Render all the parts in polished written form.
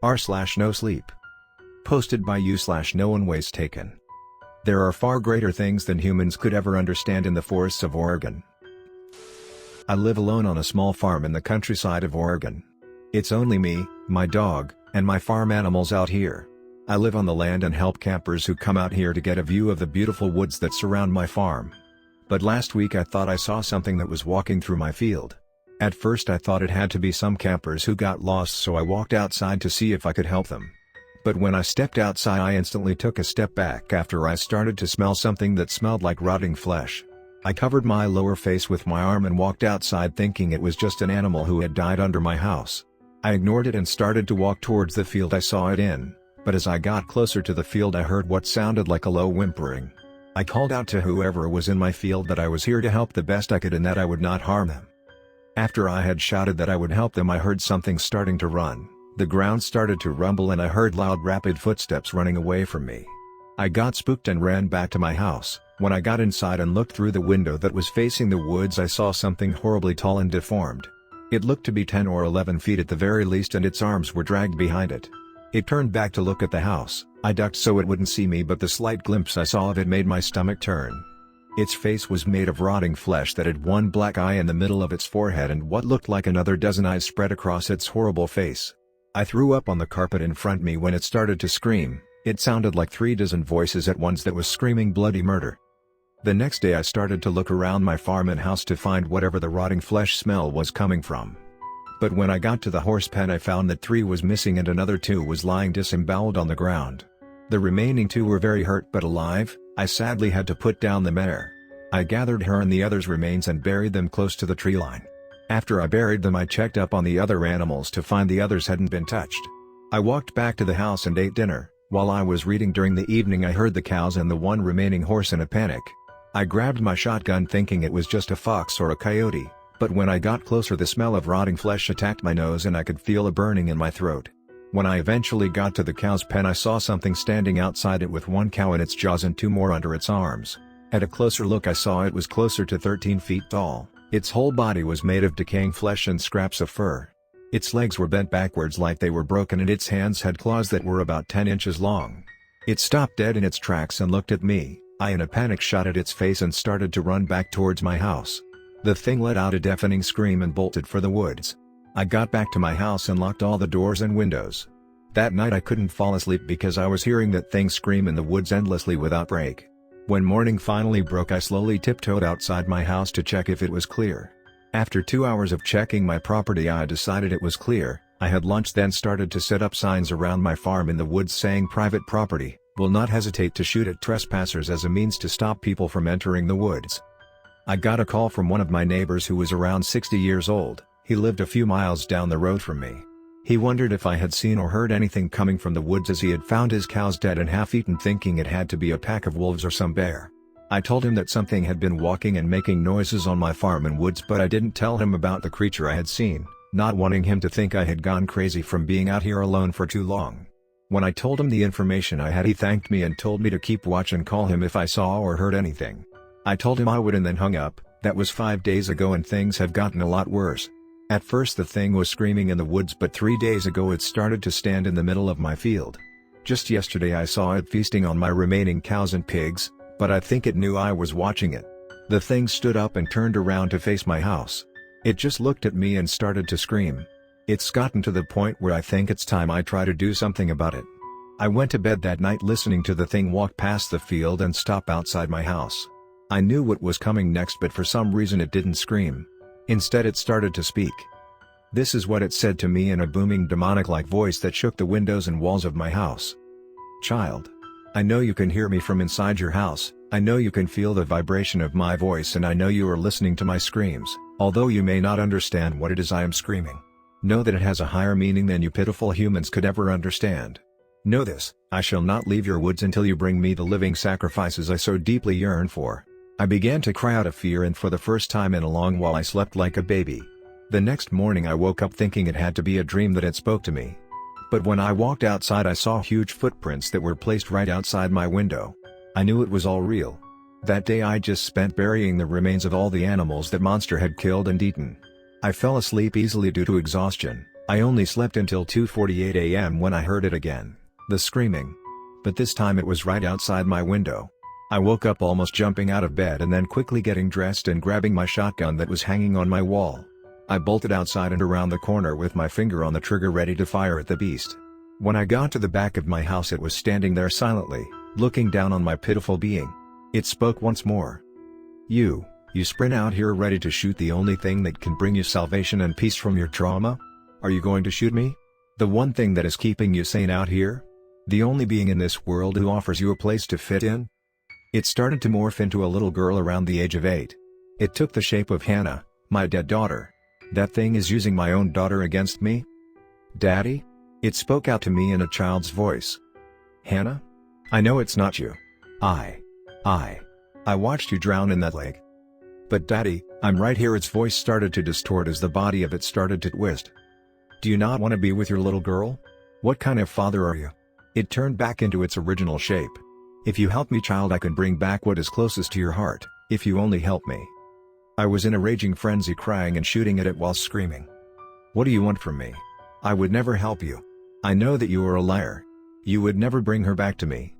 r/NoSleep. Posted by you/No-onewastaken. There are far greater things than humans could ever understand in the forests of Oregon. I live alone on a small farm in the countryside of Oregon. It's only me, my dog, and my farm animals out here. I live on the land and help campers who come out here to get a view of the beautiful woods that surround my farm. But last week I thought I saw something that was walking through my field. At first I thought it had to be some campers who got lost, so I walked outside to see if I could help them. But when I stepped outside I instantly took a step back after I started to smell something that smelled like rotting flesh. I covered my lower face with my arm and walked outside thinking it was just an animal who had died under my house. I ignored it and started to walk towards the field I saw it in, but as I got closer to the field I heard what sounded like a low whimpering. I called out to whoever was in my field that I was here to help the best I could and that I would not harm them. After I had shouted that I would help them I heard something starting to run. The ground started to rumble and I heard loud rapid footsteps running away from me. I got spooked and ran back to my house. When I got inside and looked through the window that was facing the woods I saw something horribly tall and deformed. It looked to be 10 or 11 feet at the very least and its arms were dragged behind it. It turned back to look at the house. I ducked so it wouldn't see me, but the slight glimpse I saw of it made my stomach turn. Its face was made of rotting flesh that had one black eye in the middle of its forehead and what looked like another dozen eyes spread across its horrible face. I threw up on the carpet in front of me when it started to scream. It sounded like 3 dozen voices at once that was screaming bloody murder. The next day I started to look around my farm and house to find whatever the rotting flesh smell was coming from. But when I got to the horse pen I found that 3 was missing and another 2 was lying disemboweled on the ground. The remaining 2 were very hurt but alive. I sadly had to put down the mare. I gathered her and the others' remains and buried them close to the tree line. After I buried them I checked up on the other animals to find the others hadn't been touched. I walked back to the house and ate dinner. While I was reading during the evening I heard the cows and the one remaining horse in a panic. I grabbed my shotgun thinking it was just a fox or a coyote, but when I got closer the smell of rotting flesh attacked my nose and I could feel a burning in my throat. When I eventually got to the cow's pen I saw something standing outside it with 1 cow in its jaws and 2 more under its arms. At a closer look I saw it was closer to 13 feet tall. Its whole body was made of decaying flesh and scraps of fur. Its legs were bent backwards like they were broken and its hands had claws that were about 10 inches long. It stopped dead in its tracks and looked at me. I in a panic shot at its face and started to run back towards my house. The thing let out a deafening scream and bolted for the woods. I got back to my house and locked all the doors and windows. That night I couldn't fall asleep because I was hearing that thing scream in the woods endlessly without break. When morning finally broke I slowly tiptoed outside my house to check if it was clear. After 2 hours of checking my property I decided it was clear. I had lunch then started to set up signs around my farm in the woods saying private property, will not hesitate to shoot at trespassers as a means to stop people from entering the woods. I got a call from one of my neighbors who was around 60 years old. He lived a few miles down the road from me. He wondered if I had seen or heard anything coming from the woods as he had found his cows dead and half-eaten thinking it had to be a pack of wolves or some bear. I told him that something had been walking and making noises on my farm and woods but I didn't tell him about the creature I had seen, not wanting him to think I had gone crazy from being out here alone for too long. When I told him the information I had he thanked me and told me to keep watch and call him if I saw or heard anything. I told him I would and then hung up. That was 5 days ago and things have gotten a lot worse. At first the thing was screaming in the woods but 3 days ago it started to stand in the middle of my field. Just yesterday I saw it feasting on my remaining cows and pigs, but I think it knew I was watching it. The thing stood up and turned around to face my house. It just looked at me and started to scream. It's gotten to the point where I think it's time I try to do something about it. I went to bed that night listening to the thing walk past the field and stop outside my house. I knew what was coming next but for some reason it didn't scream. Instead it started to speak. This is what it said to me in a booming demonic-like voice that shook the windows and walls of my house. Child. I know you can hear me from inside your house, I know you can feel the vibration of my voice and I know you are listening to my screams, although you may not understand what it is I am screaming. Know that it has a higher meaning than you pitiful humans could ever understand. Know this, I shall not leave your woods until you bring me the living sacrifices I so deeply yearn for. I began to cry out of fear and for the first time in a long while I slept like a baby. The next morning I woke up thinking it had to be a dream that it spoke to me. But when I walked outside I saw huge footprints that were placed right outside my window. I knew it was all real. That day I just spent burying the remains of all the animals that monster had killed and eaten. I fell asleep easily due to exhaustion, I only slept until 2:48 a.m. when I heard it again, the screaming. But this time it was right outside my window. I woke up almost jumping out of bed and then quickly getting dressed and grabbing my shotgun that was hanging on my wall. I bolted outside and around the corner with my finger on the trigger ready to fire at the beast. When I got to the back of my house, it was standing there silently, looking down on my pitiful being. It spoke once more. You sprint out here ready to shoot the only thing that can bring you salvation and peace from your trauma? Are you going to shoot me? The one thing that is keeping you sane out here? The only being in this world who offers you a place to fit in? It started to morph into a little girl around the age of 8. It took the shape of Hannah, my dead daughter. That thing is using my own daughter against me? Daddy? It spoke out to me in a child's voice. Hannah? I know it's not you. I watched you drown in that lake. But Daddy, I'm right here. Its voice started to distort as the body of it started to twist. Do you not want to be with your little girl? What kind of father are you? It turned back into its original shape. If you help me, child, I can bring back what is closest to your heart, if you only help me. I was in a raging frenzy, crying and shooting at it while screaming. What do you want from me? I would never help you. I know that you are a liar. You would never bring her back to me.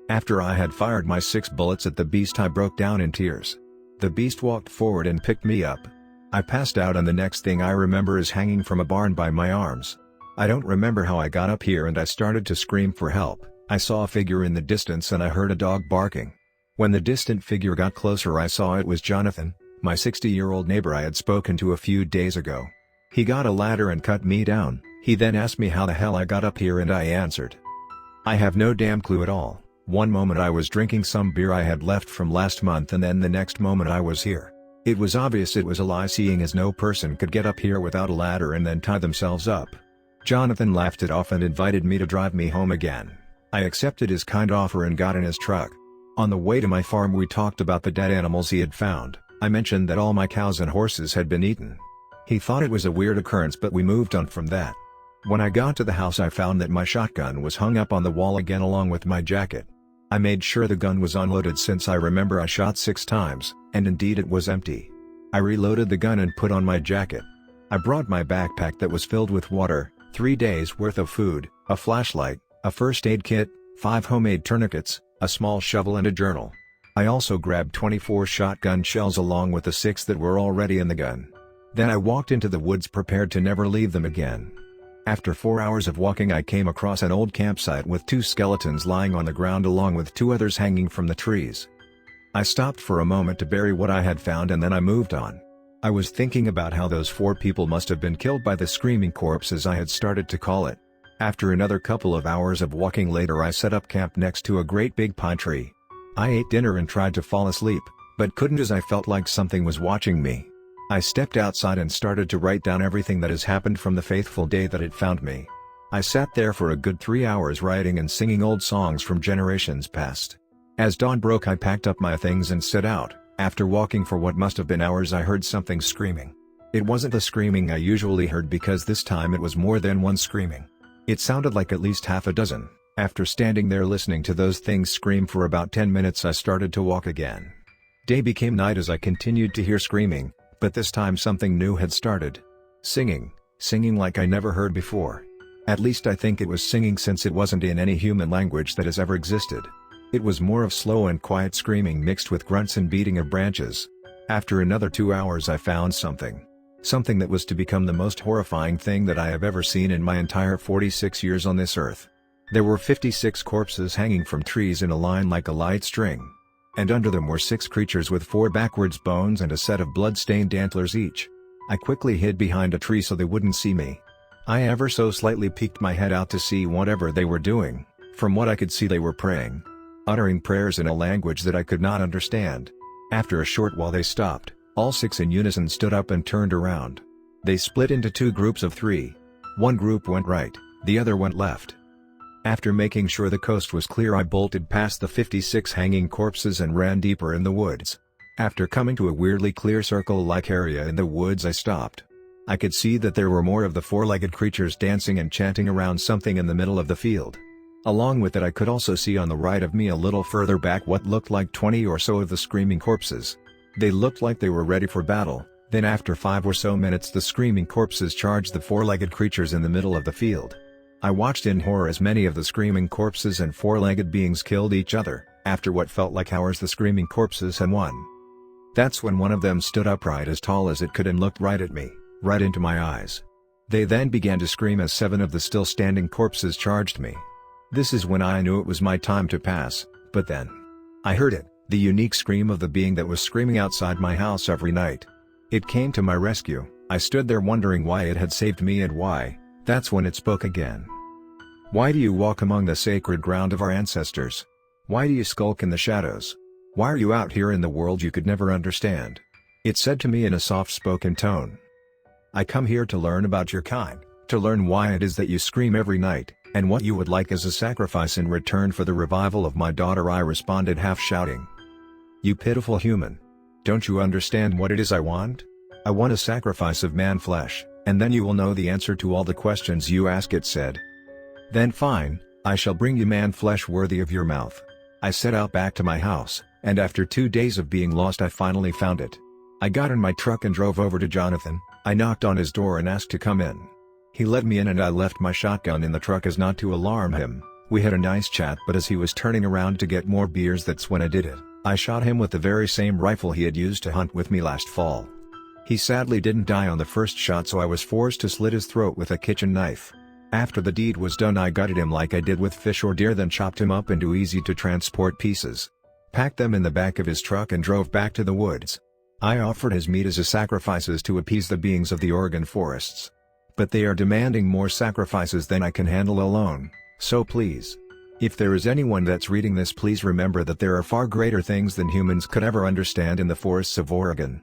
After I had fired my 6 bullets at the beast, I broke down in tears. The beast walked forward and picked me up. I passed out, and the next thing I remember is hanging from a barn by my arms. I don't remember how I got up here, and I started to scream for help. I saw a figure in the distance and I heard a dog barking. When the distant figure got closer, I saw it was Jonathan, my 60-year-old neighbor I had spoken to a few days ago. He got a ladder and cut me down. He then asked me how the hell I got up here, and I answered, I have no damn clue at all. One moment I was drinking some beer I had left from last month, and then the next moment I was here. It was obvious it was a lie, seeing as no person could get up here without a ladder and then tie themselves up. Jonathan laughed it off and invited me to drive me home again. I accepted his kind offer and got in his truck. On the way to my farm, we talked about the dead animals he had found. I mentioned that all my cows and horses had been eaten. He thought it was a weird occurrence, but we moved on from that. When I got to the house, I found that my shotgun was hung up on the wall again, along with my jacket. I made sure the gun was unloaded, since I remember I shot 6 times, and indeed it was empty. I reloaded the gun and put on my jacket. I brought my backpack that was filled with water, 3 days worth of food, a flashlight, a first aid kit, 5 homemade tourniquets, a small shovel and a journal. I also grabbed 24 shotgun shells along with the 6 that were already in the gun. Then I walked into the woods, prepared to never leave them again. After 4 hours of walking, I came across an old campsite with 2 skeletons lying on the ground, along with 2 others hanging from the trees. I stopped for a moment to bury what I had found, and then I moved on. I was thinking about how those 4 people must have been killed by the screaming corpse, as I had started to call it. After another couple of hours of walking later, I set up camp next to a great big pine tree. I ate dinner and tried to fall asleep, but couldn't, as I felt like something was watching me. I stepped outside and started to write down everything that has happened from the fateful day that it found me. I sat there for a good 3 hours writing and singing old songs from generations past. As dawn broke, I packed up my things and set out. After walking for what must have been hours, I heard something screaming. It wasn't the screaming I usually heard, because this time it was more than one screaming. It sounded like at least half a dozen. After standing there listening to those things scream for about 10 minutes, I started to walk again. Day became night as I continued to hear screaming, but this time something new had started. Singing like I never heard before. At least I think it was singing, since it wasn't in any human language that has ever existed. It was more of slow and quiet screaming mixed with grunts and beating of branches. After another 2 hours, I found something. Something that was to become the most horrifying thing that I have ever seen in my entire 46 years on this earth. There were 56 corpses hanging from trees in a line like a light string. And under them were 6 creatures with 4 backwards bones and a set of blood-stained antlers each. I quickly hid behind a tree so they wouldn't see me. I ever so slightly peeked my head out to see whatever they were doing. From what I could see, they were praying. Uttering prayers in a language that I could not understand. After a short while they stopped. All 6 in unison stood up and turned around. They split into 2 groups of 3. One group went right, the other went left. After making sure the coast was clear, I bolted past the 56 hanging corpses and ran deeper in the woods. After coming to a weirdly clear circle-like area in the woods, I stopped. I could see that there were more of the 4-legged creatures dancing and chanting around something in the middle of the field. Along with it, I could also see on the right of me a little further back what looked like 20 or so of the screaming corpses. They looked like they were ready for battle. Then after 5 or so minutes the screaming corpses charged the four-legged creatures in the middle of the field. I watched in horror as many of the screaming corpses and four-legged beings killed each other. After what felt like hours the screaming corpses had won. That's when one of them stood upright as tall as it could and looked right at me, right into my eyes. They then began to scream as 7 of the still standing corpses charged me. This is when I knew it was my time to pass, but then I heard it, the unique scream of the being that was screaming outside my house every night. It came to my rescue. I stood there wondering why it had saved me and why. That's when it spoke again. Why do you walk among the sacred ground of our ancestors? Why do you skulk in the shadows? Why are you out here in the world you could never understand? It said to me in a soft-spoken tone. I come here to learn about your kind, to learn why it is that you scream every night, and what you would like as a sacrifice in return for the revival of my daughter. I responded, half shouting. You pitiful human. Don't you understand what it is I want? I want a sacrifice of man flesh, and then you will know the answer to all the questions you ask, it said. Then fine, I shall bring you man flesh worthy of your mouth. I set out back to my house, and after 2 days of being lost I finally found it. I got in my truck and drove over to Jonathan. I knocked on his door and asked to come in. He let me in and I left my shotgun in the truck as not to alarm him. We had a nice chat, but as he was turning around to get more beers, that's when I did it. I shot him with the very same rifle he had used to hunt with me last fall. He sadly didn't die on the first shot, so I was forced to slit his throat with a kitchen knife. After the deed was done I gutted him like I did with fish or deer, then chopped him up into easy-to-transport pieces. Packed them in the back of his truck and drove back to the woods. I offered his meat as a sacrifices to appease the beings of the Oregon forests. But they are demanding more sacrifices than I can handle alone, so please. If there is anyone that's reading this, please remember that there are far greater things than humans could ever understand in the forests of Oregon.